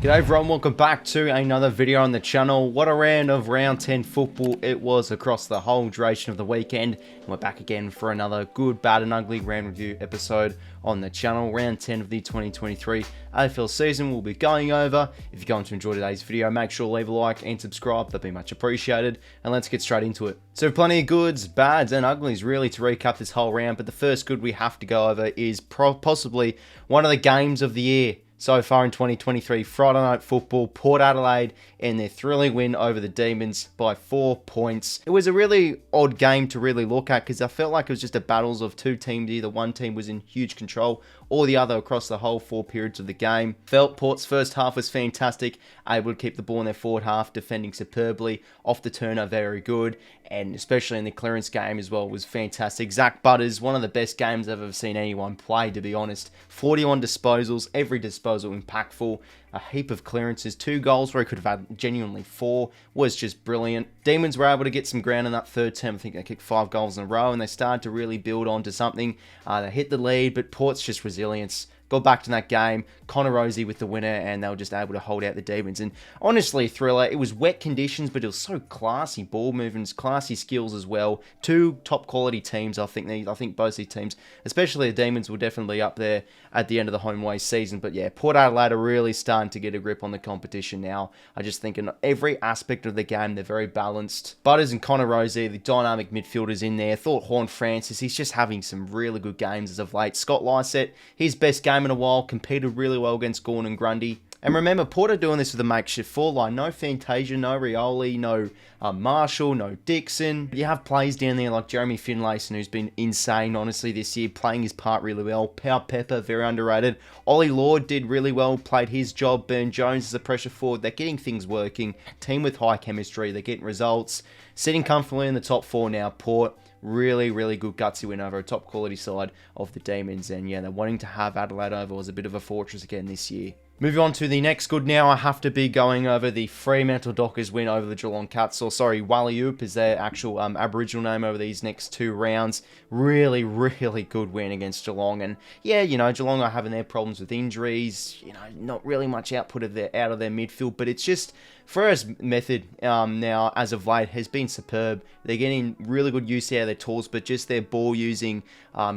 G'day everyone, welcome back to another video on the channel. What a round of round 10 football it was across the whole duration of the weekend. And we're back again for another good, bad and ugly round review episode on the channel. Round 10 of the 2023 AFL season we'll be going over. If you're going to enjoy today's video, make sure to leave a like and subscribe, that'd be much appreciated. And let's get straight into it. So plenty of goods, bads and uglies really to recap this whole round, but the first good we have to go over is possibly one of the games of the year so far in 2023, Friday Night Football, Port Adelaide, and their thrilling win over the Demons by 4 points. It was a really odd game to really look at because I felt like it was just a battles of two teams. Either one team was in huge control or the other across the whole 4 periods of the game. Felt Port's first half was fantastic, able to keep the ball in their forward half, defending superbly, off the turner very good, and especially in the clearance game as well was fantastic. 𝐓𝐡𝐞 𝐎𝐥𝐝 one of the best games I've ever seen anyone play, to be honest. 41 disposals, every disposal impactful, a heap of clearances, 2 goals where he could have had genuinely 4, was just brilliant. Demons were able to get some ground in that third term. I think they kicked 5 goals in a row and they started to really build onto something. They hit the lead, but Port's just resilience got back to that game. 𝐻𝐿𝐼 with the winner, and they were just able to hold out the Demons. And honestly, a thriller. It was wet conditions, but it was so classy ball movements, classy skills as well. 2 top quality teams. I think both these teams, especially the Demons, will definitely up there at the end of the home way season. But yeah, Port Adelaide are really starting to get a grip on the competition now. I just think in every aspect of the game, they're very balanced. Butters and 𝐻𝐿𝐼, the dynamic midfielders in there. Thought Horne-Francis, he's just having some really good games as of late. Scott Lycett, his best game in a while, competed really well against Gawn and Grundy. And remember, Port are doing this with a makeshift forward line. No Fantasia, no Rioli, no Marshall, no Dixon. You have plays down there like Jeremy Finlayson, who's been insane, honestly, this year, playing his part really well. 𝐵𝐴, very underrated. Ollie Lord did really well, played his job. Burn Jones is a pressure forward. They're getting things working. Team with high chemistry. They're getting results. Sitting comfortably in the top 4 now, Port. Really, really good gutsy win over a top quality side of the Demons. And yeah, they're wanting to have Adelaide over as a bit of a fortress again this year. Moving on to the next good now, I have to be going over the Fremantle Dockers win over the Geelong Cats, or sorry, 𝐼𝐿𝐼 is their actual Aboriginal name over these next 2 rounds. Really, really good win against Geelong. And yeah, you know, Geelong are having their problems with injuries, you know, not really much output out of their midfield, but it's just, Freya's method now, as of late, has been superb. They're getting really good use out of their tools, but just their ball using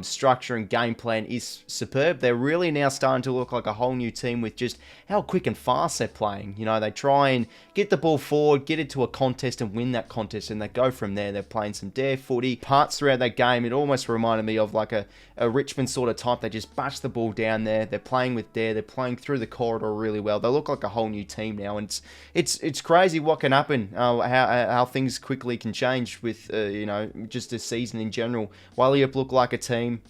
structure and game plan is superb. They're really now starting to look like a whole new team with just how quick and fast they're playing. You know, they try and get the ball forward, get it to a contest and win that contest, and they go from there. They're playing some dare footy. Parts throughout that game, it almost reminded me of like a Richmond sort of type. They just bash the ball down there. They're playing with dare. They're playing through the corridor really well. They look like a whole new team now, and it's crazy what can happen, how things quickly can change with, you know, just a season in general. 𝐼𝐿𝐼 looked like a team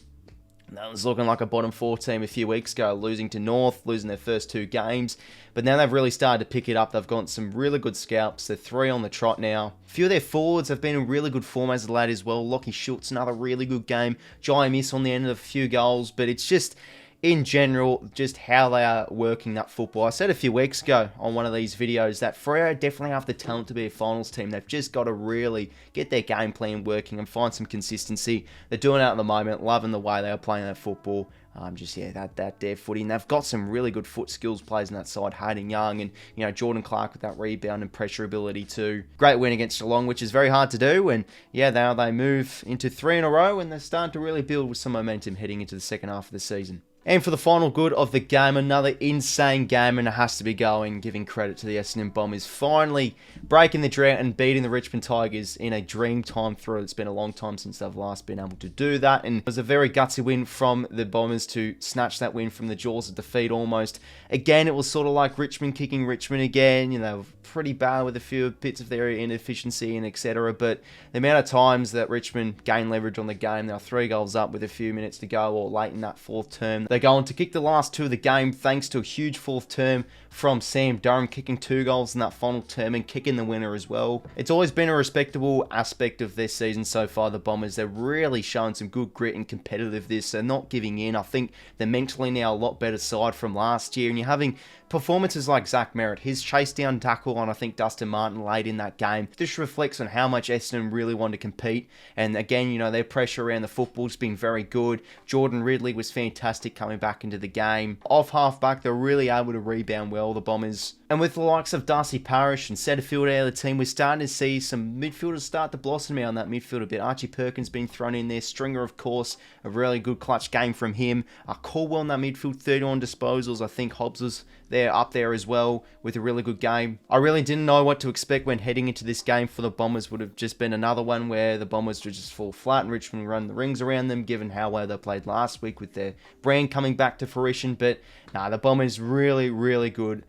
that was looking like a bottom 4 team a few weeks ago, losing to North, losing their first 2 games. But now they've really started to pick it up. They've got some really good scalps. They're 3 on the trot now. A few of their forwards have been in really good form as of late as well. Lachie Schultz, another really good game. Jai Miss on the end of a few goals. But it's just, in general, just how they are working that football. I said a few weeks ago on one of these videos that Freo definitely have the talent to be a finals team. They've just got to really get their game plan working and find some consistency. They're doing it at the moment, loving the way they are playing that football. That dare footy, and they've got some really good foot skills players on that side. Hayden Young and, you know, Jordan Clark with that rebound and pressure ability too. Great win against Geelong, which is very hard to do. And yeah, now they move into 3 in a row, and they're starting to really build with some momentum heading into the second half of the season. And for the final good of the game, another insane game, and it has to be giving credit to the Essendon Bombers finally breaking the drought and beating the Richmond Tigers in a dream time through. It's been a long time since they've last been able to do that, and it was a very gutsy win from the Bombers to snatch that win from the jaws of defeat almost. Again, it was sort of like Richmond kicking Richmond again, you know, pretty bad with a few bits of their inefficiency and etc. But the amount of times that Richmond gained leverage on the game, they were 3 goals up with a few minutes to go or late in that 4th term. They go on to kick the last 2 of the game thanks to a huge 4th term from Sam Durham, kicking 2 goals in that final term and kicking the winner as well. It's always been a respectable aspect of this season so far, the Bombers. They're really showing some good grit and competitiveness. They're not giving in. I think they're mentally now a lot better side from last year, and you're having performances like Zach Merritt, his chase down tackle on, I think, Dustin Martin late in that game. This reflects on how much Essendon really want to compete. And again, you know, their pressure around the football's been very good. Jordan Ridley was fantastic coming back into the game. Off halfback, they're really able to rebound well, the Bombers. And with the likes of Darcy Parish and Setterfield out of the team, we're starting to see some midfielders start to blossom out on that midfield a bit. Archie Perkins being thrown in there. Stringer, of course, a really good clutch game from him. Caldwell in that midfield, 31 disposals. I think Hobbs was there up there as well with a really good game. I really didn't know what to expect when heading into this game for the Bombers. Would have just been another one where the Bombers would just fall flat and Richmond run the rings around them, given how well they played last week with their brand coming back to fruition. But nah, the Bombers really, really good.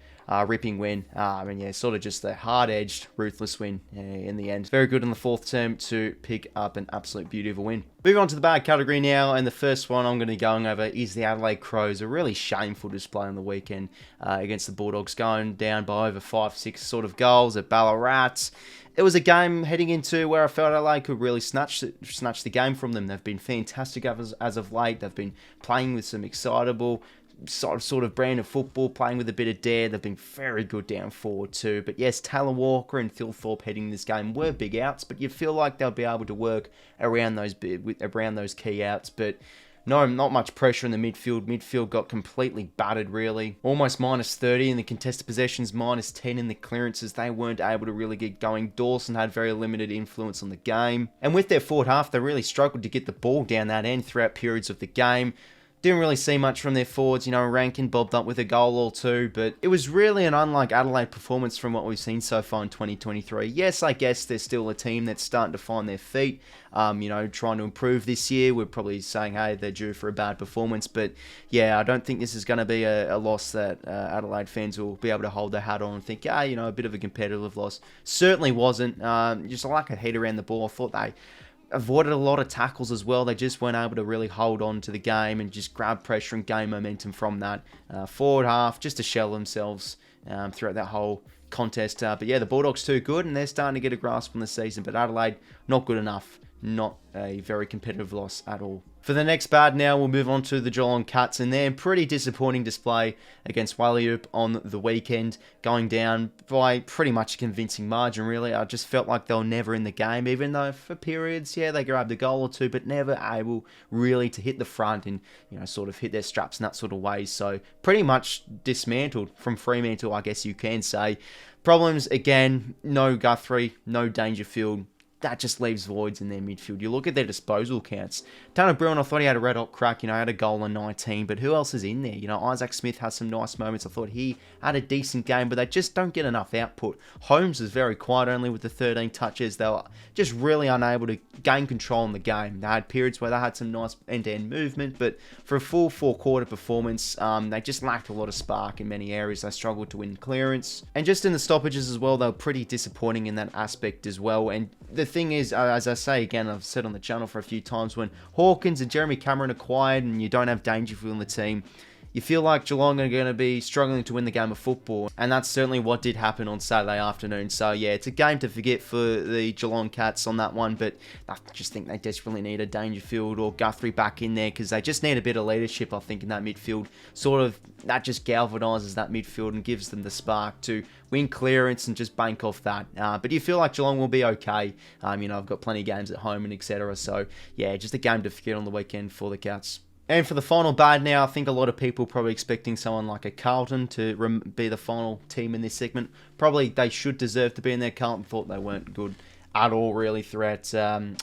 Ripping win. And yeah, sort of just a hard-edged, ruthless win in the end. Very good in the fourth term to pick up an absolute beauty of a win. Moving on to the bad category now, and the first one I'm going to be going over is the Adelaide Crows. A really shameful display on the weekend against the Bulldogs, going down by over 5-6 sort of goals at Ballarat. It was a game heading into where I felt Adelaide could really snatch the game from them. They've been fantastic as of late. They've been playing with some excitable sort of brand of football, playing with a bit of dare. They've been very good down forward too. But yes, Taylor Walker and Phil Thorpe heading this game were big outs, but you feel like they'll be able to work around those key outs. But no, not much pressure in the midfield. Midfield got completely battered, really. Almost minus 30 in the contested possessions, minus 10 in the clearances. They weren't able to really get going. Dawson had very limited influence on the game. And with their forward half, they really struggled to get the ball down that end throughout periods of the game. Didn't really see much from their forwards. You know, Rankin bobbed up with a goal or two, but it was really an unlike Adelaide performance from what we've seen so far in 2023. Yes, I guess they're still a team that's starting to find their feet, you know, trying to improve this year. We're probably saying, hey, they're due for a bad performance, but yeah, I don't think this is going to be a loss that Adelaide fans will be able to hold their hat on and think, yeah, you know, a bit of a competitive loss. Certainly wasn't. Just a lack of head around the ball. I thought they avoided a lot of tackles as well. They just weren't able to really hold on to the game and just grab pressure and gain momentum from that. Forward half, just to shell themselves throughout that whole contest. But yeah, the Bulldogs too good, and they're starting to get a grasp on the season. But Adelaide, not good enough. Not a very competitive loss at all. For the next bad now, we'll move on to the Geelong Cats, and their pretty disappointing display against 𝐼𝐴 on the weekend, going down by pretty much a convincing margin, really. I just felt like they were never in the game, even though for periods, yeah, they grabbed a goal or two, but never able really to hit the front and, you know, sort of hit their straps in that sort of way. So pretty much dismantled from Fremantle, I guess you can say. Problems, again, no Guthrie, no Dangerfield. That just leaves voids in their midfield. You look at their disposal counts. Tanner Bruin, I thought he had a red hot crack. You know, had a goal in 19. But who else is in there? You know, Isaac Smith has some nice moments. I thought he had a decent game, but they just don't get enough output. Holmes is very quiet, only with the 13 touches. They were just really unable to gain control in the game. They had periods where they had some nice end-to-end movement, but for a full four-quarter performance, they just lacked a lot of spark in many areas. They struggled to win clearance. And just in the stoppages as well, they were pretty disappointing in that aspect as well. And the thing is, as I say again, I've said on the channel for a few times, when Hawkins and Jeremy Cameron are quiet and you don't have Dangerfield in the team, you feel like Geelong are going to be struggling to win the game of football. And that's certainly what did happen on Saturday afternoon. So yeah, it's a game to forget for the Geelong Cats on that one. But I just think they desperately need a Dangerfield or Guthrie back in there, because they just need a bit of leadership, I think, in that midfield. Sort of, that just galvanises that midfield and gives them the spark to win clearance and just bank off that. But you feel like Geelong will be okay. You know, I've got plenty of games at home and etc. So yeah, just a game to forget on the weekend for the Cats. And for the final bad now, I think a lot of people probably expecting someone like a Carlton to be the final team in this segment. Probably they should deserve to be in there. Carlton thought they weren't good at all, really, throughout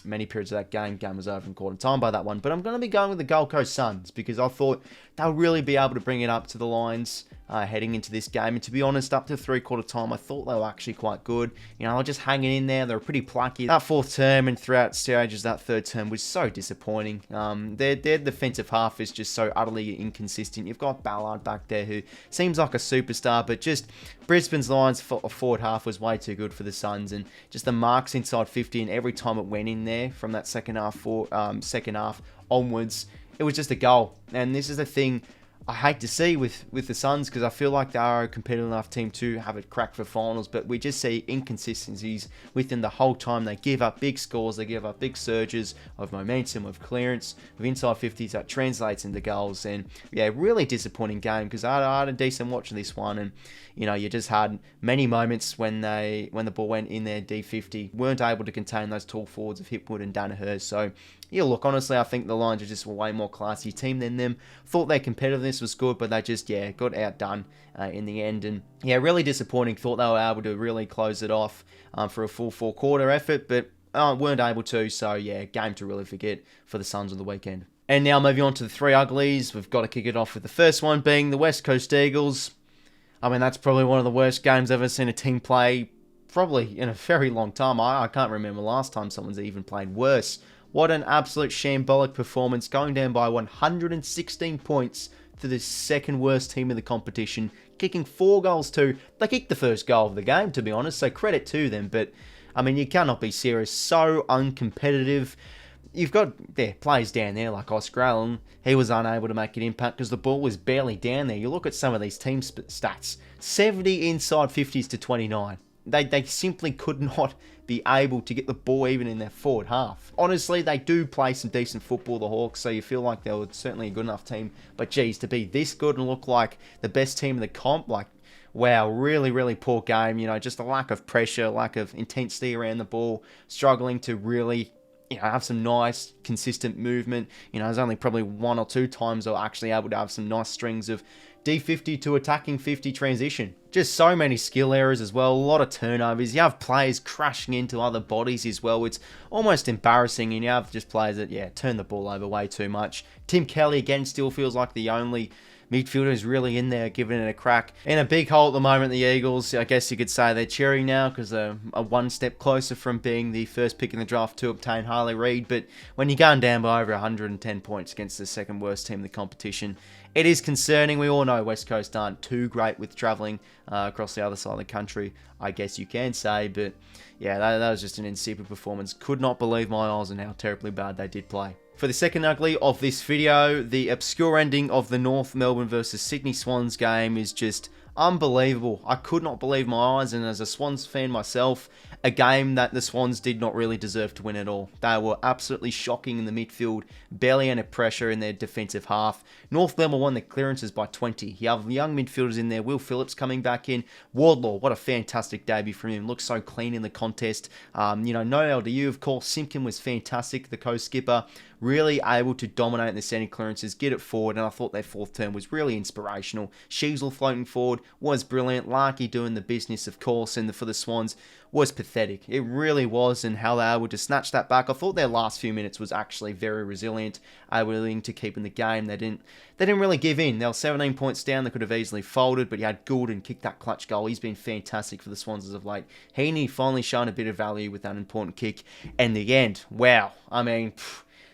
many periods of that game. Game was over in quarter time by that one. But I'm going to be going with the Gold Coast Suns, because I thought they'll really be able to bring it up to the Lions heading into this game. And to be honest, up to three-quarter time, I thought they were actually quite good. You know, they were just hanging in there. They were pretty plucky. That fourth term and throughout stages that third term was so disappointing. Their defensive half is just so utterly inconsistent. You've got Ballard back there, who seems like a superstar, but just Brisbane's Lions forward half was way too good for the Suns, and just the marks inside 50, and every time it went in there from that second half onwards, it was just a goal. And this is the thing. I hate to see with the Suns, because I feel like they are a competitive enough team to have it crack for finals, but we just see inconsistencies within the whole time. They give up big scores, they give up big surges of momentum, of clearance, of inside 50s that translates into goals. And yeah, really disappointing game, because I had a decent watch of this one, and you know, you just had many moments when the ball went in their D50, weren't able to contain those tall forwards of 𝐓𝐡𝐞 and 𝐼𝙗𝙪. So yeah, look, honestly, I think the Lions are just a way more classy team than them. Thought their competitiveness was good, but they just, yeah, got outdone in the end. And yeah, really disappointing. Thought they were able to really close it off for a full 4-quarter effort, but weren't able to. So yeah, game to really forget for the Suns on the weekend. And now moving on to the three uglies, we've got to kick it off with the first one being the West Coast Eagles. I mean, that's probably one of the worst games I've ever seen a team play, probably in a very long time. I can't remember last time someone's even played worse. What an absolute shambolic performance, going down by 116 points to the second worst team in the competition, kicking 4 goals too. They kicked the first goal of the game, to be honest, so credit to them. But, I mean, you cannot be serious. So uncompetitive. You've got players down there like Australian. He was unable to make an impact because the ball was barely down there. You look at some of these team stats. 70 inside 50s to 29. They simply could not be able to get the ball even in their forward half. Honestly, they do play some decent football, the Hawks, so you feel like they were certainly a good enough team. But geez, to be this good and look like the best team in the comp, like, wow, really, really poor game. You know, just a lack of pressure, lack of intensity around the ball, struggling to really, you know, have some nice, consistent movement. You know, there's only probably 1 or 2 times they're actually able to have some nice strings of D50 to attacking 50 transition. Just so many skill errors as well, a lot of turnovers. You have players crashing into other bodies as well. It's almost embarrassing, and you have just players that, yeah, turn the ball over way too much. Tim Kelly, again, still feels like the only midfielder is really in there giving it a crack. In a big hole at the moment, the Eagles, I guess you could say they're cheering now because they're one step closer from being the first pick in the draft to obtain Harley Reid. But when you're going down by over 110 points against the second worst team in the competition, it is concerning. We all know West Coast aren't too great with travelling across the other side of the country, I guess you can say. But yeah, that was just an insipid performance. Could not believe my eyes and how terribly bad they did play. For the second ugly of this video, the obscure ending of the North Melbourne versus Sydney Swans game is just unbelievable. I could not believe my eyes, and as a Swans fan myself, a game that the Swans did not really deserve to win at all. They were absolutely shocking in the midfield, barely any pressure in their defensive half. North Melbourne won the clearances by 20. You have young midfielders in there, Will Phillips coming back in. Wardlaw, what a fantastic debut from him, looks so clean in the contest. You know, no LDU, of course. 𝐓𝐡𝐞 was fantastic, the co-skipper, really able to dominate in the centre clearances, get it forward, and I thought their fourth term was really inspirational. 𝐓𝐡𝐿 floating forward was brilliant. 𝗏𝐼𝐻𝐾 doing the business, of course, and for the Swans was pathetic. It really was, and how they were able to snatch that back. I thought their last few minutes was actually very resilient, willing to keep in the game. They didn't really give in. They were 17 points down. They could have easily folded, but you had Goulden kick that clutch goal. He's been fantastic for the Swans as of late. Heaney finally shown a bit of value with that important kick. And the end, wow. I mean,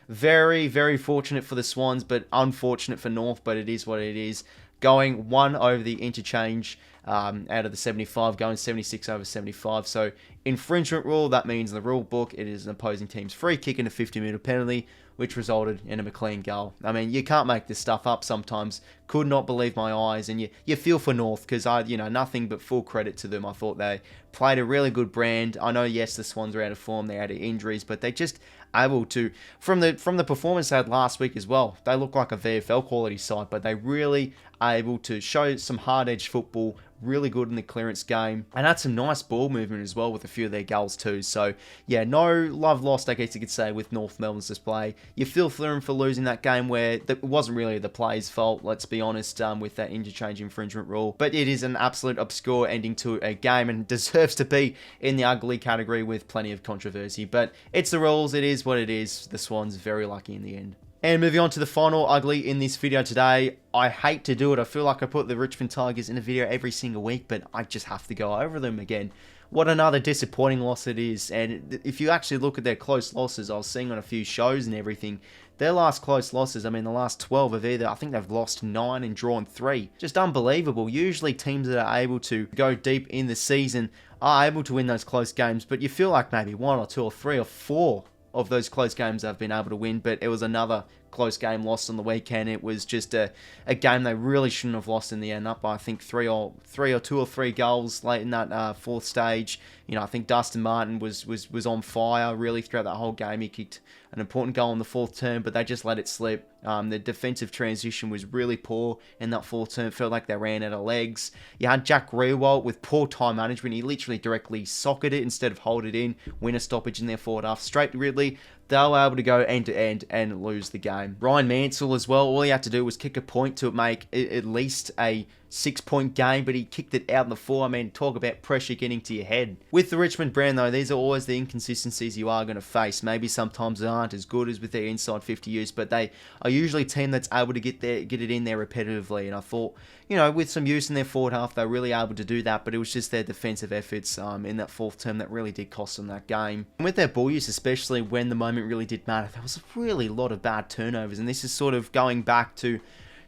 very, very fortunate for the Swans, but unfortunate for North, but it is what it is. Going 1 over the interchange out of the 75, going 76 over 75. So infringement rule, that means in the rule book it is an opposing team's free kick and a 50-metre penalty, which resulted in a McLean goal. I mean, you can't make this stuff up sometimes. Could not believe my eyes, and you feel for North, because nothing but full credit to them. I thought they played a really good brand. I know, yes, the Swans are out of form, they're out of injuries, but they just able to, from the performance they had last week as well, they look like a VFL quality side, but they really able to show some hard-edged football, really good in the clearance game, and had some nice ball movement as well with a few of their goals too. So yeah, no love lost, I guess you could say, with North Melbourne's display. You feel for them for losing that game where it wasn't really the players' fault, let's be honest, with that interchange infringement rule, but it is an absolute obscure ending to a game and deserves to be in the ugly category with plenty of controversy. But it's the rules, it is what it is. The Swans very lucky in the end. And moving on to the final ugly in this video today. I hate to do it. I feel like I put the Richmond Tigers in a video every single week, but I just have to go over them again. What another disappointing loss it is. And if you actually look at their close losses, I was seeing on a few shows and everything, their last close losses, I mean, the last 12 of either, I think they've lost 9 and drawn 3. Just unbelievable. Usually teams that are able to go deep in the season are able to win those close games, but you feel like maybe 1 or 2 or 3 or 4 of those close games they've been able to win, but it was another close game lost on the weekend. It was just a game they really shouldn't have lost in the end, up by I think two or three goals late in that fourth stage. You know, I think Dustin Martin was on fire really throughout that whole game. He kicked an important goal in the fourth term, but they just let it slip. The defensive transition was really poor in that fourth term. Felt like they ran out of legs. You had Jack Riewoldt with poor time management. He literally directly socked it instead of hold it in, win a stoppage in their forward half. Straight to Ridley. They were able to go end to end and lose the game. Ryan Mansell as well. All he had to do was kick a point to make it at least a 6-point game, but he kicked it out in the 4. I mean, talk about pressure getting to your head. With the Richmond brand, though, these are always the inconsistencies you are going to face. Maybe sometimes they aren't as good as with their inside 50 use, but they are usually a team that's able to get it in there repetitively. And I thought, you know, with some use in their forward half, they're really able to do that, but it was just their defensive efforts in that fourth term that really did cost them that game. And with their ball use, especially when the moment really did matter, there was a really lot of bad turnovers, and this is sort of going back to,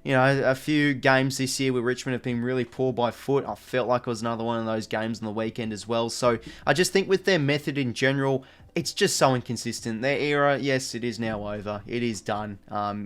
you know, a few games this year where Richmond have been really poor by foot. I felt like it was another one of those games on the weekend as well. So I just think with their method in general, it's just so inconsistent. Their era, yes, it is now over. It is done.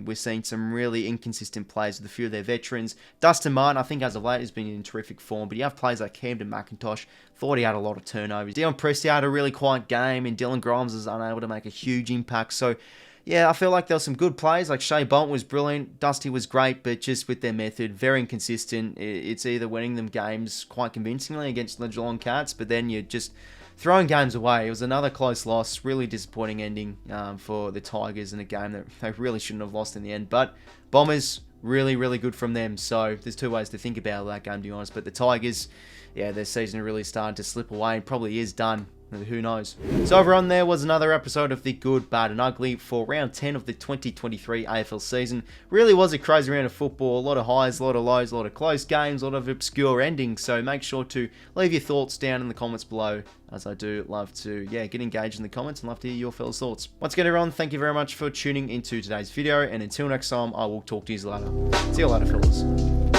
We're seeing some really inconsistent players with a few of their veterans. Dustin Martin, I think as of late, has been in terrific form, but you have players like Camden McIntosh. Thought he had a lot of turnovers. Dion Prestia had a really quiet game, and Dylan Grimes was unable to make a huge impact. So yeah, I feel like there were some good plays. Like Shea Bolton was brilliant. Dusty was great, but just with their method, very inconsistent. It's either winning them games quite convincingly against the Geelong Cats, but then you're just throwing games away. It was another close loss. Really disappointing ending for the Tigers in a game that they really shouldn't have lost in the end. But Bombers, really, really good from them. So there's two ways to think about that game, to be honest. But the Tigers, yeah, their season really started to slip away and probably is done. Who knows? So everyone, there was another episode of The Good, Bad and Ugly for round 10 of the 2023 AFL season. Really was a crazy round of football. A lot of highs, a lot of lows, a lot of close games, a lot of obscure endings. So make sure to leave your thoughts down in the comments below, as I do love to, get engaged in the comments and love to hear your fellas' thoughts. Once again, everyone, thank you very much for tuning into today's video. And until next time, I will talk to you later. See you later, fellas.